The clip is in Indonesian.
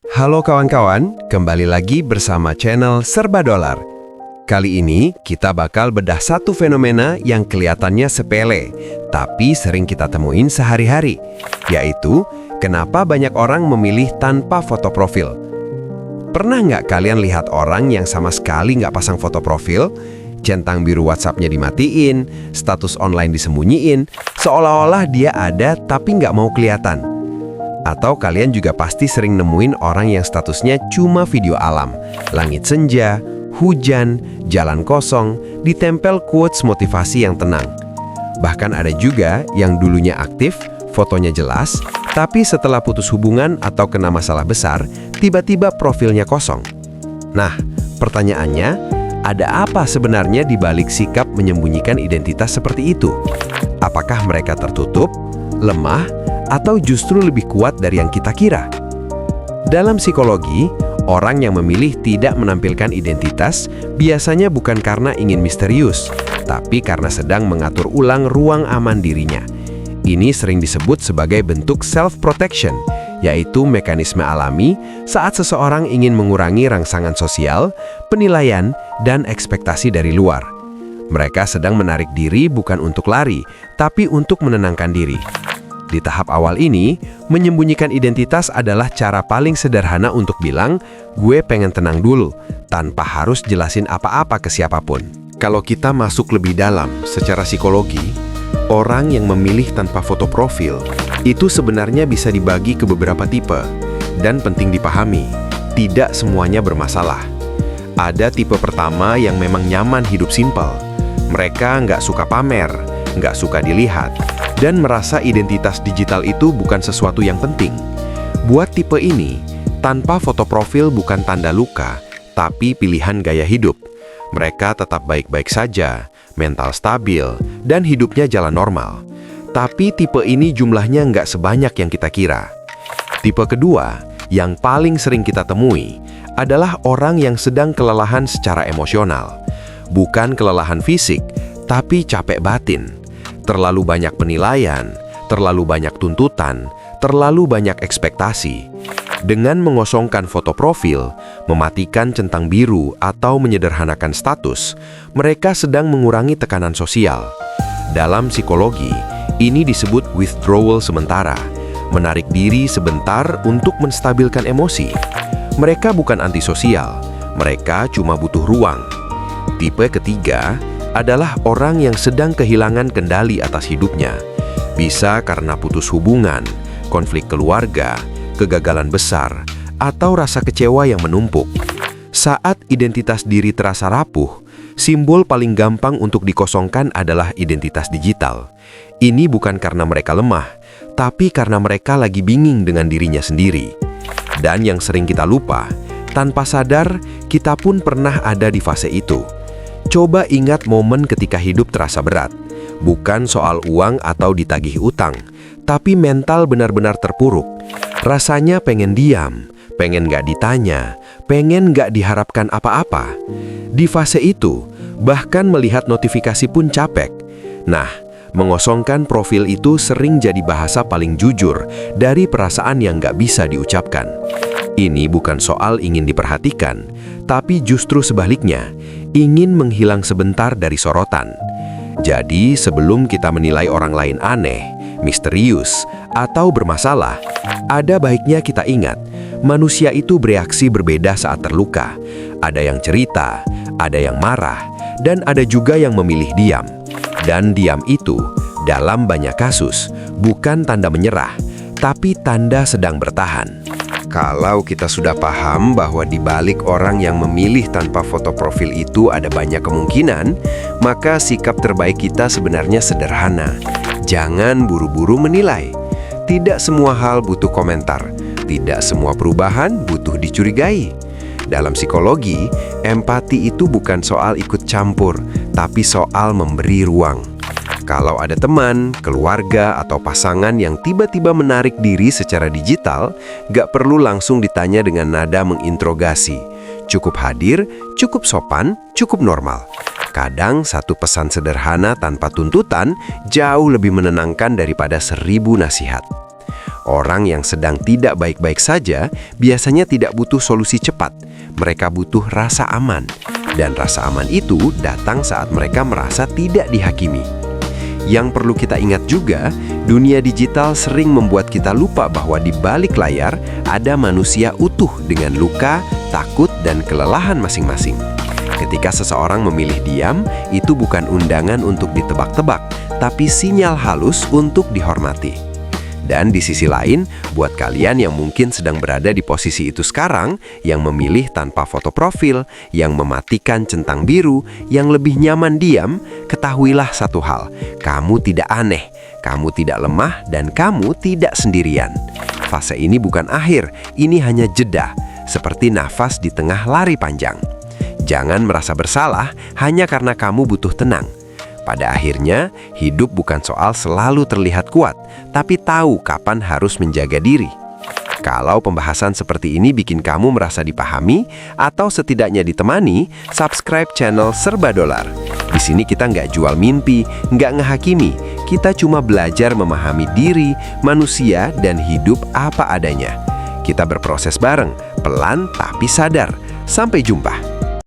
Halo kawan-kawan, kembali lagi bersama channel Serba Dolar. Kali ini kita bakal bedah satu fenomena yang kelihatannya sepele, tapi sering kita temuin sehari-hari, yaitu kenapa banyak orang memilih tanpa foto profil. Pernah nggak kalian lihat orang yang sama sekali nggak pasang foto profil? Centang biru WhatsApp-nya dimatiin, status online disembunyiin, seolah-olah dia ada tapi nggak mau kelihatan. Atau kalian juga pasti sering nemuin orang yang statusnya cuma video alam, langit senja, hujan, jalan kosong, ditempel quotes motivasi yang tenang. Bahkan ada juga yang dulunya aktif, fotonya jelas, tapi setelah putus hubungan atau kena masalah besar, tiba-tiba profilnya kosong. Nah, pertanyaannya, ada apa sebenarnya di balik sikap menyembunyikan identitas seperti itu? Apakah mereka tertutup, lemah, atau justru lebih kuat dari yang kita kira? Dalam psikologi, orang yang memilih tidak menampilkan identitas biasanya bukan karena ingin misterius, tapi karena sedang mengatur ulang ruang aman dirinya. Ini sering disebut sebagai bentuk self-protection, yaitu mekanisme alami saat seseorang ingin mengurangi rangsangan sosial, penilaian, dan ekspektasi dari luar. Mereka sedang menarik diri bukan untuk lari, tapi untuk menenangkan diri. Di tahap awal ini, menyembunyikan identitas adalah cara paling sederhana untuk bilang, gue pengen tenang dulu, tanpa harus jelasin apa-apa ke siapapun. Kalau kita masuk lebih dalam secara psikologi, orang yang memilih tanpa foto profil, itu sebenarnya bisa dibagi ke beberapa tipe. Dan penting dipahami, tidak semuanya bermasalah. Ada tipe pertama yang memang nyaman hidup simpel. Mereka nggak suka pamer, nggak suka dilihat, dan merasa identitas digital itu bukan sesuatu yang penting. Buat tipe ini, tanpa foto profil bukan tanda luka, tapi pilihan gaya hidup. Mereka tetap baik-baik saja, mental stabil, dan hidupnya jalan normal. Tapi tipe ini jumlahnya nggak sebanyak yang kita kira. Tipe kedua, yang paling sering kita temui, adalah orang yang sedang kelelahan secara emosional. Bukan kelelahan fisik, tapi capek batin. Terlalu banyak penilaian, terlalu banyak tuntutan, terlalu banyak ekspektasi. Dengan mengosongkan foto profil, mematikan centang biru, atau menyederhanakan status, mereka sedang mengurangi tekanan sosial. Dalam psikologi, ini disebut withdrawal sementara, menarik diri sebentar untuk menstabilkan emosi. Mereka bukan antisosial, mereka cuma butuh ruang. Tipe ketiga adalah orang yang sedang kehilangan kendali atas hidupnya. Bisa karena putus hubungan, konflik keluarga, kegagalan besar, atau rasa kecewa yang menumpuk. Saat identitas diri terasa rapuh, simbol paling gampang untuk dikosongkan adalah identitas digital. Ini bukan karena mereka lemah, tapi karena mereka lagi bingung dengan dirinya sendiri. Dan yang sering kita lupa, tanpa sadar, kita pun pernah ada di fase itu. Coba ingat momen ketika hidup terasa berat. Bukan soal uang atau ditagih utang, tapi mental benar-benar terpuruk. Rasanya pengen diam, pengen gak ditanya, pengen gak diharapkan apa-apa. Di fase itu, bahkan melihat notifikasi pun capek. Nah, mengosongkan profil itu sering jadi bahasa paling jujur dari perasaan yang gak bisa diucapkan. Ini bukan soal ingin diperhatikan, tapi justru sebaliknya, ingin menghilang sebentar dari sorotan. Jadi, sebelum kita menilai orang lain aneh, misterius, atau bermasalah, ada baiknya kita ingat, manusia itu bereaksi berbeda saat terluka. Ada yang cerita, ada yang marah, dan ada juga yang memilih diam. Dan diam itu, dalam banyak kasus, bukan tanda menyerah, tapi tanda sedang bertahan. Kalau kita sudah paham bahwa di balik orang yang memilih tanpa foto profil itu ada banyak kemungkinan, maka sikap terbaik kita sebenarnya sederhana. Jangan buru-buru menilai. Tidak semua hal butuh komentar. Tidak semua perubahan butuh dicurigai. Dalam psikologi, empati itu bukan soal ikut campur, tapi soal memberi ruang. Kalau ada teman, keluarga, atau pasangan yang tiba-tiba menarik diri secara digital, gak perlu langsung ditanya dengan nada menginterogasi. Cukup hadir, cukup sopan, cukup normal. Kadang satu pesan sederhana tanpa tuntutan jauh lebih menenangkan daripada 1000 nasihat. Orang yang sedang tidak baik-baik saja biasanya tidak butuh solusi cepat. Mereka butuh rasa aman. Dan rasa aman itu datang saat mereka merasa tidak dihakimi. Yang perlu kita ingat juga, dunia digital sering membuat kita lupa bahwa di balik layar ada manusia utuh dengan luka, takut, dan kelelahan masing-masing. Ketika seseorang memilih diam, itu bukan undangan untuk ditebak-tebak, tapi sinyal halus untuk dihormati. Dan di sisi lain, buat kalian yang mungkin sedang berada di posisi itu sekarang, yang memilih tanpa foto profil, yang mematikan centang biru, yang lebih nyaman diam, ketahuilah satu hal, kamu tidak aneh, kamu tidak lemah, dan kamu tidak sendirian. Fase ini bukan akhir, ini hanya jeda, seperti nafas di tengah lari panjang. Jangan merasa bersalah hanya karena kamu butuh tenang. Pada akhirnya, hidup bukan soal selalu terlihat kuat, tapi tahu kapan harus menjaga diri. Kalau pembahasan seperti ini bikin kamu merasa dipahami atau setidaknya ditemani, subscribe channel Serba Dolar. Di sini kita nggak jual mimpi, nggak ngehakimi. Kita cuma belajar memahami diri, manusia, dan hidup apa adanya. Kita berproses bareng, pelan tapi sadar. Sampai jumpa.